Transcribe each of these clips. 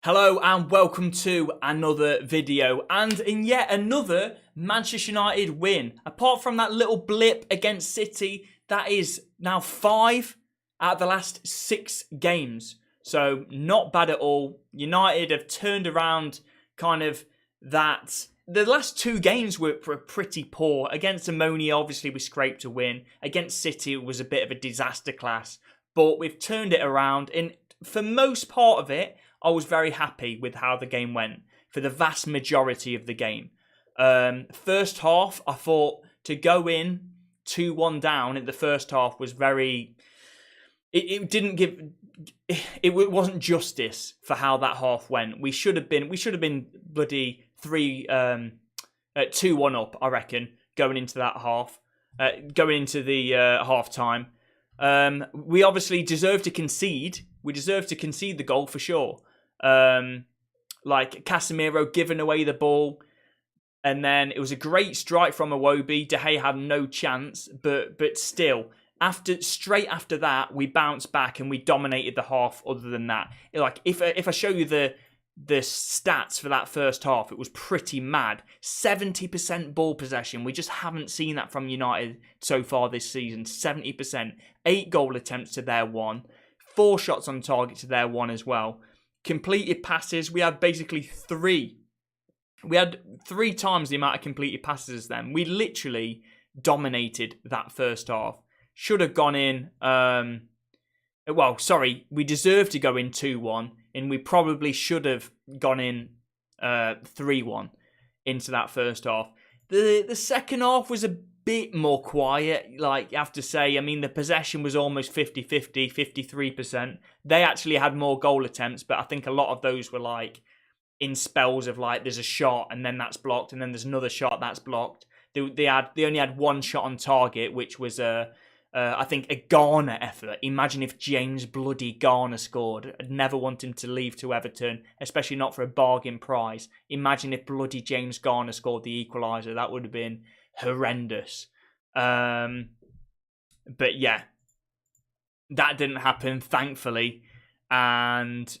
Hello and welcome to another video and in yet another Manchester United win. Apart from that little blip against City, that is now 5 out of the last 6 games. So not bad at all. United have turned around kind of that. The last 2 games were pretty poor. Against Ammonia, obviously we scraped a win. Against City, it was a bit of a disaster class. But we've turned it around and for most part of it, I was very happy with how the game went for the vast majority of the game. First half, I thought to go in 2-1 down in the first half was very... It didn't give... It wasn't justice for how that half went. We should have been bloody 2-1 up, I reckon, going into that half. Going into the half time. We obviously deserve to concede. We deserve to concede the goal for sure. Like Casemiro giving away the ball, and then it was a great strike from Iwobi. De Gea had no chance, but still, straight after that, we bounced back and we dominated the half. Other than that, like if I show you the stats for that first half, it was pretty mad. 70% ball possession. We just haven't seen that from United so far this season. 70%, 8 goal attempts to their 1, 4 shots on target to their 1 as well. Completed passes, we had basically 3. We had 3 times the amount of completed passes as them. We literally dominated that first half. Should have gone in, we deserved to go in 2-1, and we probably should have gone in 3-1 into that first half. The second half was a bit more quiet, like I have to say. I mean, the possession was almost 50-50, 53%. They actually had more goal attempts, but I think a lot of those were like in spells of like there's a shot and then that's blocked and then there's another shot that's blocked. They only had 1 shot on target, which was I think a Garner effort. Imagine if James bloody Garner scored. I'd never want him to leave to Everton, especially not for a bargain price. Imagine if bloody James Garner scored the equaliser. That would have been horrendous. But yeah, that didn't happen, thankfully, and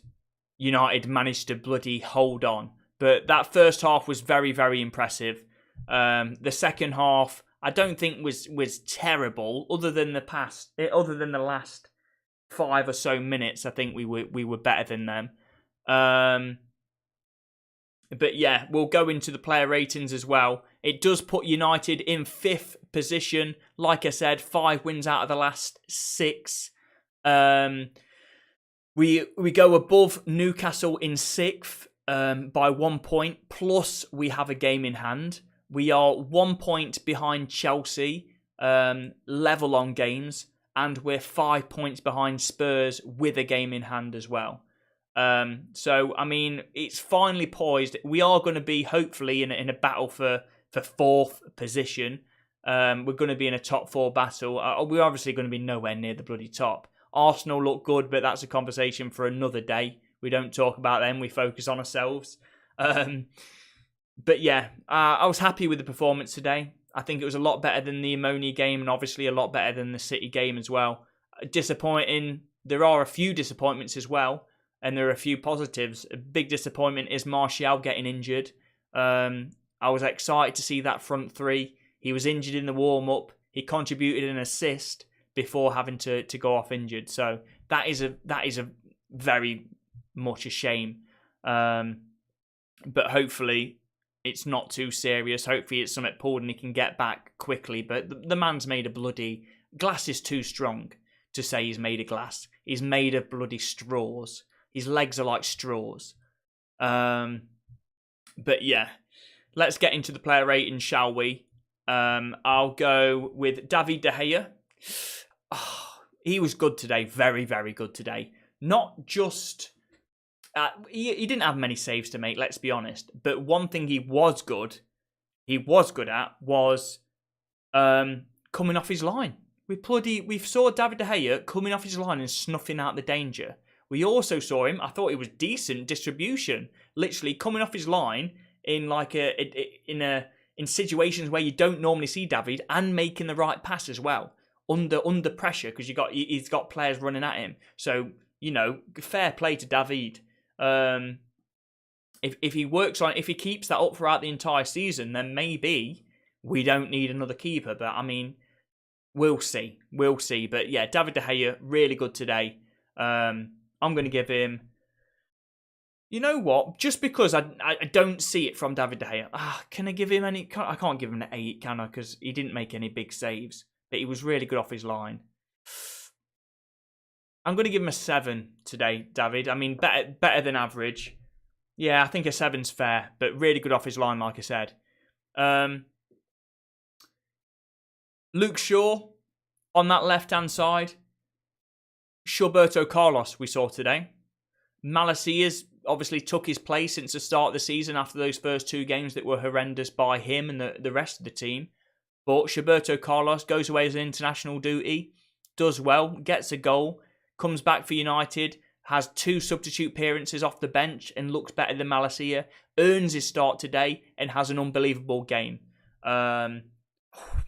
United managed to bloody hold on. But that first half was very, very impressive. The second half, I don't think was terrible, other than the last 5 or so minutes. I think we were better than them. But yeah, we'll go into the player ratings as well. It does put United in 5th position. Like I said, 5 wins out of the last 6. We go above Newcastle in 6th by 1 point. Plus, we have a game in hand. We are 1 point behind Chelsea, level on games. And we're 5 points behind Spurs with a game in hand as well. So, I mean, it's finally poised. We are going to be, hopefully, in a battle for 4th position. We're going to be in a top 4 battle. We're obviously going to be nowhere near the bloody top. Arsenal look good, but that's a conversation for another day. We don't talk about them. We focus on ourselves. But yeah, I was happy with the performance today. I think it was a lot better than the Ammonia game and obviously a lot better than the City game as well. Disappointing. There are a few disappointments as well. And there are a few positives. A big disappointment is Martial getting injured. I was excited to see that front 3. He was injured in the warm-up. He contributed an assist before having to go off injured. So that is a very much a shame. But hopefully it's not too serious. Hopefully it's something pulled and he can get back quickly. But the man's made a bloody... Glass is too strong to say he's made of glass. He's made of bloody straws. His legs are like straws. But yeah, let's get into the player rating, shall we? I'll go with David De Gea. Oh, he was good today. Very, very good today. Not just... he didn't have many saves to make, let's be honest. But one thing he was good at was coming off his line. We saw David De Gea coming off his line and snuffing out the danger. We also saw him, I thought it was decent distribution, literally coming off his line in like in situations where you don't normally see David, and making the right pass as well under pressure, because he's got players running at him. So, fair play to David. if he works on, if he keeps that up throughout the entire season, then maybe we don't need another keeper. But I mean, we'll see. We'll see. But yeah, David De Gea, really good today. I'm going to give him... You know what? Just because I don't see it from David De Gea. Can I give him any... I can't give him an 8, can I? Because he didn't make any big saves. But he was really good off his line. I'm going to give him a 7 today, David. I mean, better than average. Yeah, I think a 7's fair. But really good off his line, like I said. Luke Shaw on that left-hand side. Roberto Carlos we saw today. Malasia's obviously took his place since the start of the season after those first 2 games that were horrendous by him and the rest of the team. But Roberto Carlos goes away as an international duty, does well, gets a goal, comes back for United, has 2 substitute appearances off the bench and looks better than Malacia, earns his start today and has an unbelievable game.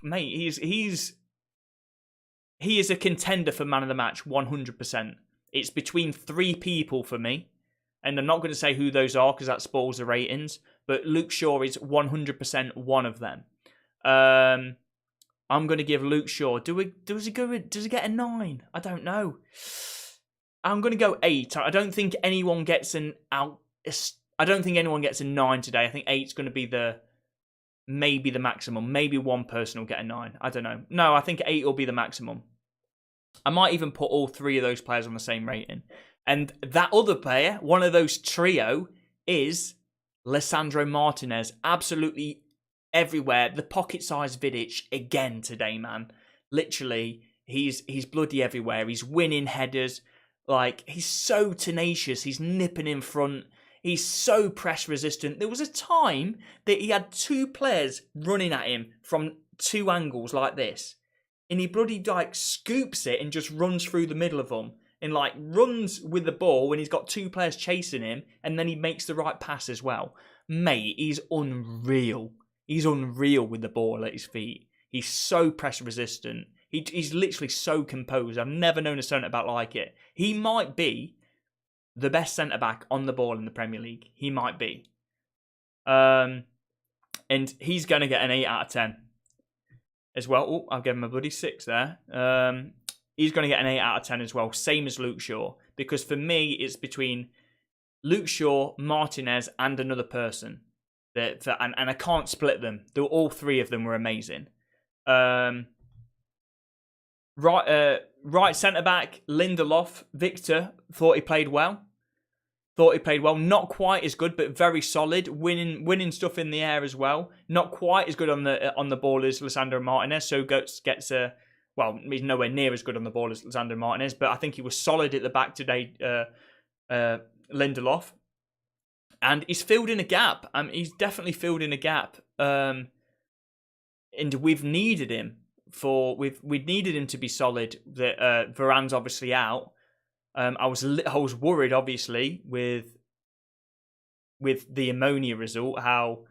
Mate, he is a contender for man of the match, 100%. It's between 3 people for me. And I'm not going to say who those are because that spoils the ratings. But Luke Shaw is 100% one of them. I'm going to give Luke Shaw... Does he get a 9? I don't know. I'm going to go 8. I don't think anyone gets I don't think anyone gets a 9 today. I think 8's going to be maybe the maximum. Maybe one person will get a 9. I don't know. No, I think 8 will be the maximum. I might even put all 3 of those players on the same rating. And that other player, one of those trio, is Lisandro Martinez. Absolutely everywhere. The pocket-sized Vidic again today, man. Literally, he's bloody everywhere. He's winning headers. Like, he's so tenacious. He's nipping in front. He's so press-resistant. There was a time that he had 2 players running at him from 2 angles like this. And he bloody, like, scoops it and just runs through the middle of them. And, like, runs with the ball when he's got 2 players chasing him. And then he makes the right pass as well. Mate, he's unreal. He's unreal with the ball at his feet. He's so press-resistant. He's literally so composed. I've never known a centre-back like it. He might be the best centre-back on the ball in the Premier League. He might be. And he's going to get an 8 out of 10 as well. Oh, I'll give him a bloody 6 there. He's going to get an 8 out of 10 as well, same as Luke Shaw. Because for me, it's between Luke Shaw, Martinez, and another person. And I can't split them. All 3 of them were amazing. Right centre-back, Lindelof. Victor, thought he played well. Not quite as good, but very solid. Winning stuff in the air as well. Not quite as good on the ball as Lisandro Martinez. So gets a... Well, he's nowhere near as good on the ball as Lisandro Martinez, but I think he was solid at the back today, Lindelof. And he's filled in a gap. He's definitely filled in a gap. And we've needed him we'd needed him to be solid. That Varane's obviously out. I was worried, obviously, with the Ammonia result, how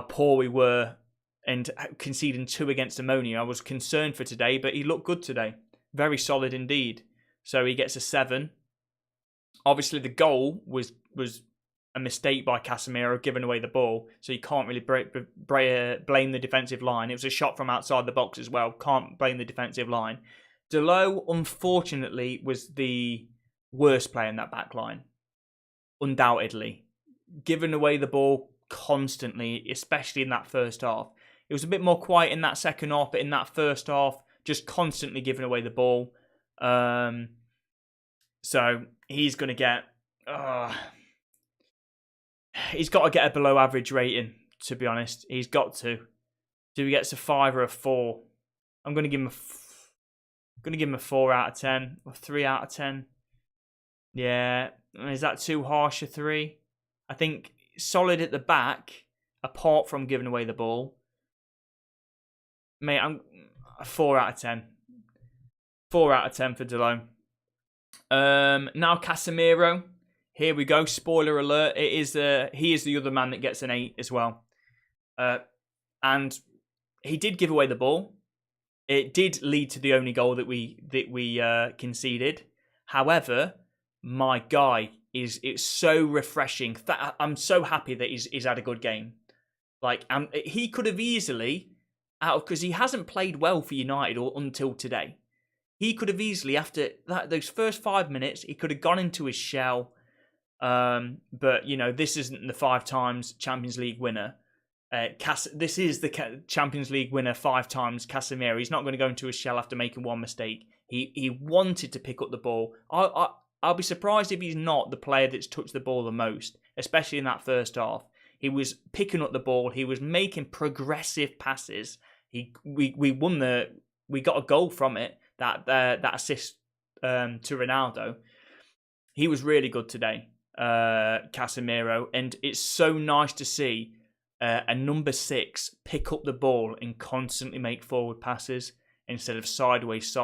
poor we were. And conceding 2 against Ammonia. I was concerned for today, but he looked good today. Very solid indeed. So he gets a 7. Obviously, the goal was a mistake by Casemiro, giving away the ball. So you can't really blame the defensive line. It was a shot from outside the box as well. Can't blame the defensive line. Delot, unfortunately, was the worst player in that back line. Undoubtedly. Giving away the ball constantly, especially in that first half. It was a bit more quiet in that second half, but in that first half, just constantly giving away the ball. So he's going to get... he's got to get a below average rating, to be honest. He's got to. So he gets a 5 or a 4. I'm going to give him a 4 out of 10 or 3 out of 10. Yeah. Is that too harsh, a 3? I think solid at the back, apart from giving away the ball. Mate, I'm a 4 out of 10. 4 out of 10 for Delon. Now Casemiro. Here we go. Spoiler alert. He is the other man that gets an 8 as well. And he did give away the ball. It did lead to the only goal that we conceded. However, my guy it's so refreshing. I'm so happy that he's had a good game. Like, he could have easily, because he hasn't played well for United until today. He could have easily, after those first 5 minutes, he could have gone into his shell. But this isn't the 5 times Champions League winner. This is the Champions League winner 5 times, Casemiro. He's not going to go into his shell after making one mistake. He wanted to pick up the ball. I'll be surprised if he's not the player that's touched the ball the most, especially in that first half. He was picking up the ball. He was making progressive passes. We got a goal from it. That assist to Ronaldo. He was really good today, Casemiro, and it's so nice to see a number 6 pick up the ball and constantly make forward passes instead of sideways.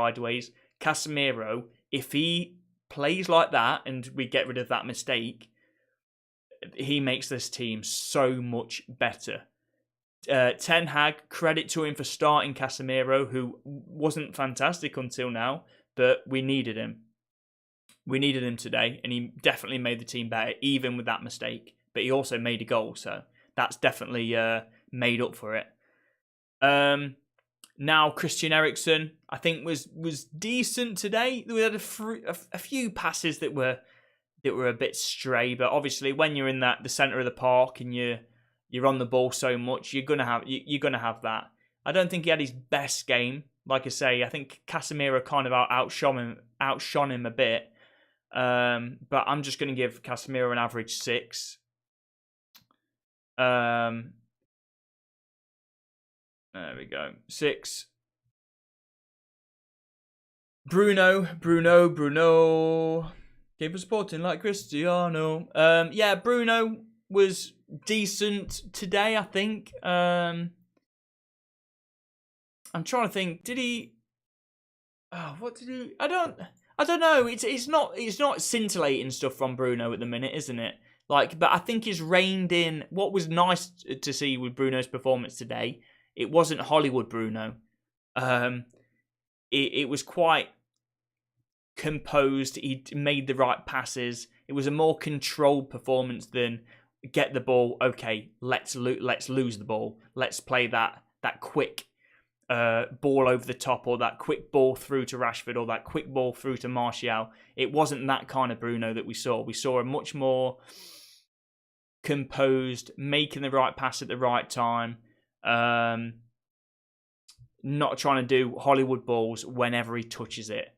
Casemiro, if he plays like that and we get rid of that mistake, he makes this team so much better. Ten Hag, credit to him for starting Casemiro, who wasn't fantastic until now, but we needed him. We needed him today, and he definitely made the team better, even with that mistake. But he also made a goal, so that's definitely made up for it. Now, Christian Eriksen, I think was decent today. We had a few passes that were a bit stray, but obviously when you're in the centre of the park and you're on the ball so much, you're gonna have that. I don't think he had his best game. Like I say, I think Casemiro kind of outshone him a bit. But I'm just going to give Casemiro an average 6. There we go. 6. Bruno. Keep supporting like Cristiano. Yeah, Bruno was decent today, I think. I'm trying to think. Did he? Oh, what did he? I don't know. It's not scintillating stuff from Bruno at the minute, isn't it? But I think he's reined in. What was nice to see with Bruno's performance today, it wasn't Hollywood Bruno. It was quite composed. He made the right passes. It was a more controlled performance than get the ball. Okay, let's lose the ball. Let's play that quick ball over the top, or that quick ball through to Rashford, or that quick ball through to Martial. It wasn't that kind of Bruno that we saw. We saw a much more composed, making the right pass at the right time, not trying to do Hollywood balls whenever he touches it.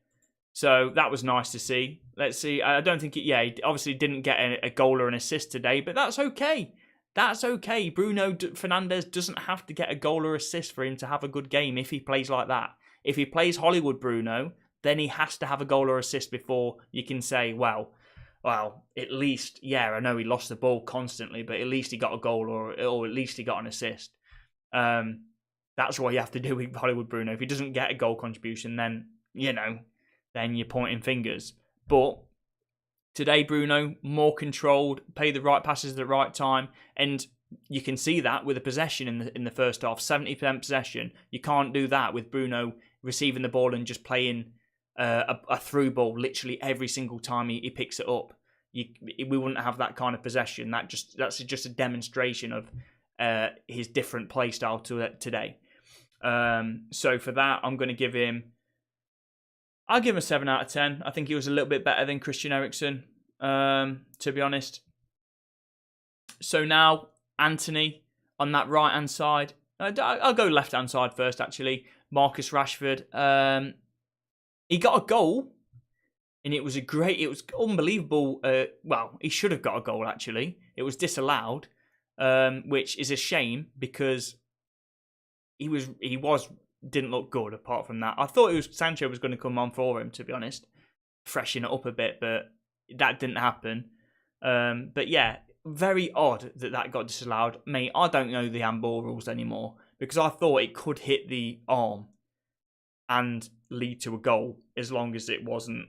So that was nice to see. Let's see. I don't think he obviously didn't get a goal or an assist today, but that's okay. That's okay. Bruno Fernandes doesn't have to get a goal or assist for him to have a good game if he plays like that. If he plays Hollywood Bruno, then he has to have a goal or assist before you can say, well, at least, I know he lost the ball constantly, but at least he got a goal or at least he got an assist. That's what you have to do with Hollywood Bruno. If he doesn't get a goal contribution, then, then you're pointing fingers. But today, Bruno, more controlled, paid the right passes at the right time, and you can see that with the possession in the first half, 70% possession. You can't do that with Bruno receiving the ball and just playing a through ball literally every single time he picks it up. We wouldn't have that kind of possession. That's just a demonstration of his different play style today. So for that, I'm going to give him. I'll give him a 7 out of 10. I think he was a little bit better than Christian Eriksen, to be honest. So now, Anthony on that right-hand side. I'll go left-hand side first, actually. Marcus Rashford. He got a goal, and it was unbelievable. He should have got a goal, actually. It was disallowed, which is a shame because he didn't look good apart from that. I thought Sancho was going to come on for him, to be honest. Freshen it up a bit, but that didn't happen. But yeah, very odd that got disallowed. Mate, I don't know the handball rules anymore because I thought it could hit the arm and lead to a goal as long as it wasn't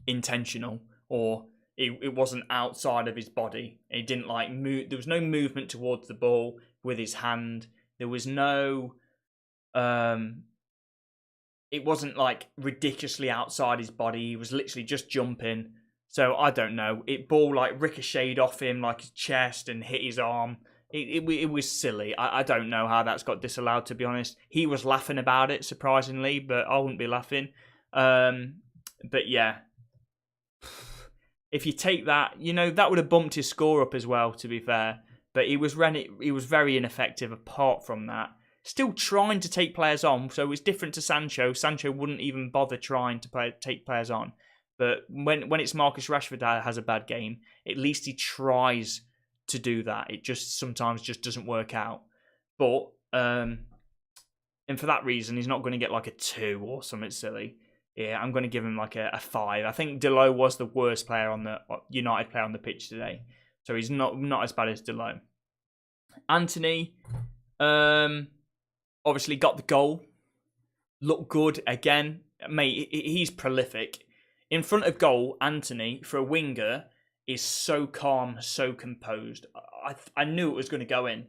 intentional or it wasn't outside of his body. It didn't move. There was no movement towards the ball with his hand. There was no... it wasn't ridiculously outside his body. He was literally just jumping. So I don't know. It ball like ricocheted off him like his chest and hit his arm. It was silly. I don't know how that's got disallowed, to be honest. He was laughing about it, surprisingly, but I wouldn't be laughing. But yeah, if you take that, that would have bumped his score up as well, to be fair. But he was very ineffective apart from that. Still trying to take players on, so it's different to Sancho. Sancho wouldn't even bother trying to take players on. But when it's Marcus Rashford that has a bad game, at least he tries to do that. It just sometimes just doesn't work out. But and for that reason, he's not going to get like a 2 or something silly. Yeah, I'm going to give him like a 5. I think Delo was the worst player on the United player on the pitch today, so he's not as bad as Delo. Anthony, obviously got the goal. Looked good again, mate. He's prolific. In front of goal, Anthony, for a winger, is so calm, so composed. I knew it was going to go in,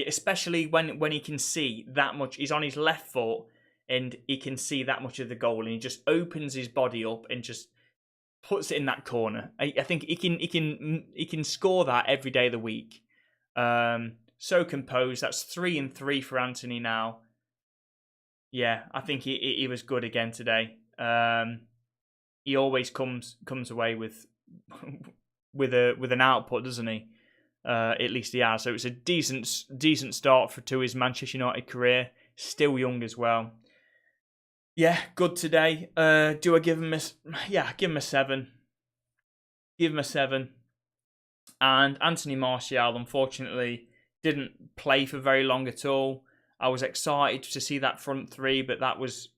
especially when he can see that much. He's on his left foot and he can see that much of the goal, and he just opens his body up and just puts it in that corner. I think he can score that every day of the week. So composed. That's 3 and 3 for Anthony now. Yeah, I think he was good again today. He always comes away with an output, doesn't he? At least he has. So it's a decent start to his Manchester United career. Still young as well. Yeah, good today. Do I give him a? Yeah, give him a 7. Give him a 7. And Anthony Martial, unfortunately, didn't play for very long at all. I was excited to see that front 3, but that was,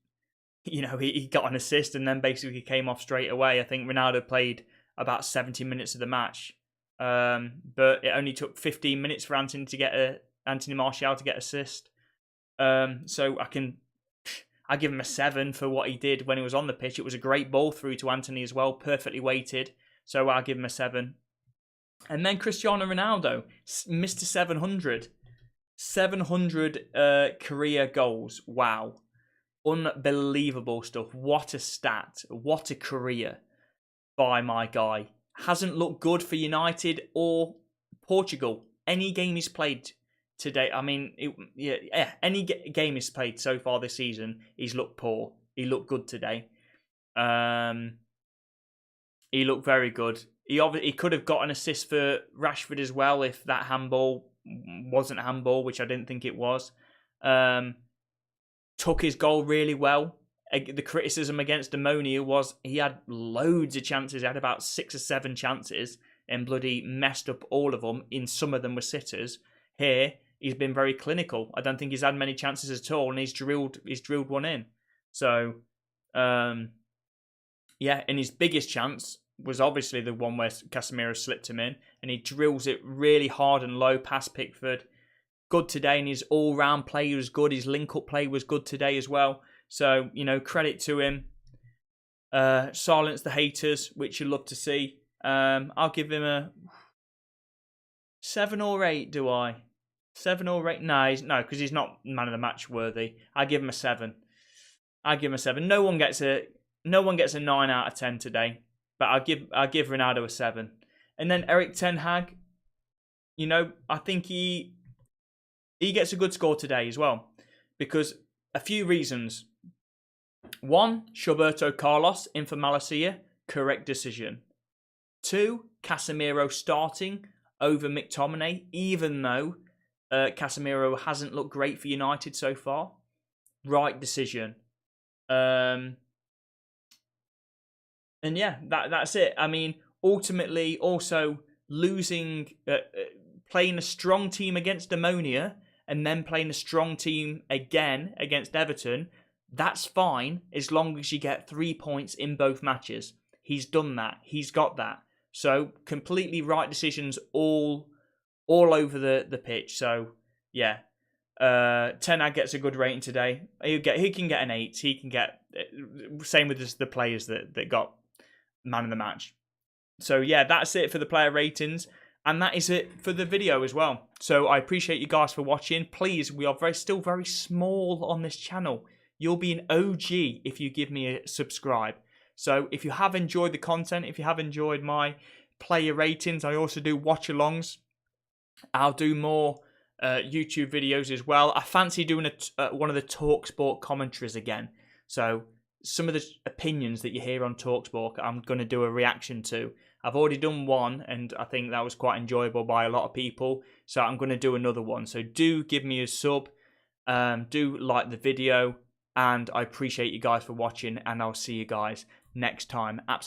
he got an assist and then basically came off straight away. I think Ronaldo played about 70 minutes of the match, but it only took 15 minutes for Anthony Martial to get assist. So I give him a 7 for what he did when he was on the pitch. It was a great ball through to Anthony as well, perfectly weighted. So I'll give him a 7. And then Cristiano Ronaldo, Mr. 700. 700 career goals. Wow. Unbelievable stuff. What a stat. What a career by my guy. Hasn't looked good for United or Portugal. Any game he's played today, I mean, any game he's played so far this season, he's looked poor. He looked good today. He looked very good. He could have got an assist for Rashford as well if that handball wasn't a handball, which I didn't think it was. Took his goal really well. The criticism against Ammonia was he had loads of chances. He had about 6 or 7 chances and bloody messed up all of them. In some of them were sitters. Here, he's been very clinical. I don't think he's had many chances at all, and he's drilled one in. So, and his biggest chance was obviously the one where Casemiro slipped him in, and he drills it really hard and low past Pickford. Good today, and his all-round play was good. His link-up play was good today as well. So, credit to him. Silence the haters, which you love to see. I'll give him a 7 or 8, do I? 7 or 8? No, because he's not man of the match worthy. I give him a 7. No one gets a 9 out of 10 today. But I'll give Ronaldo a 7. And then Erik ten Hag, I think he gets a good score today as well. Because a few reasons. 1, Roberto Carlos in for Malacia, correct decision. 2, Casemiro starting over McTominay, even though Casemiro hasn't looked great for United so far. Right decision. And yeah, that's it. I mean, ultimately, also losing, playing a strong team against Ammonia and then playing a strong team again against Everton, that's fine as long as you get 3 points in both matches. He's done that. He's got that. So completely right decisions all over the pitch. So yeah, Ten Hag gets a good rating today. He can get an 8. He can get same with the players that got man of the match. So yeah, that's it for the player ratings, and that is it for the video as well. So I appreciate you guys for watching. Please, we are still very small on this channel. You'll be an OG if you give me a subscribe. So if you have enjoyed the content, if you have enjoyed my player ratings, I also do watch-alongs. I'll do more YouTube videos as well. I fancy doing one of the TalkSport commentaries again. So some of the opinions that you hear on TalkSport, I'm going to do a reaction to. I've already done one, and I think that was quite enjoyable by a lot of people. So I'm going to do another one. So do give me a sub. Do like the video. And I appreciate you guys for watching. And I'll see you guys next time. Absolutely.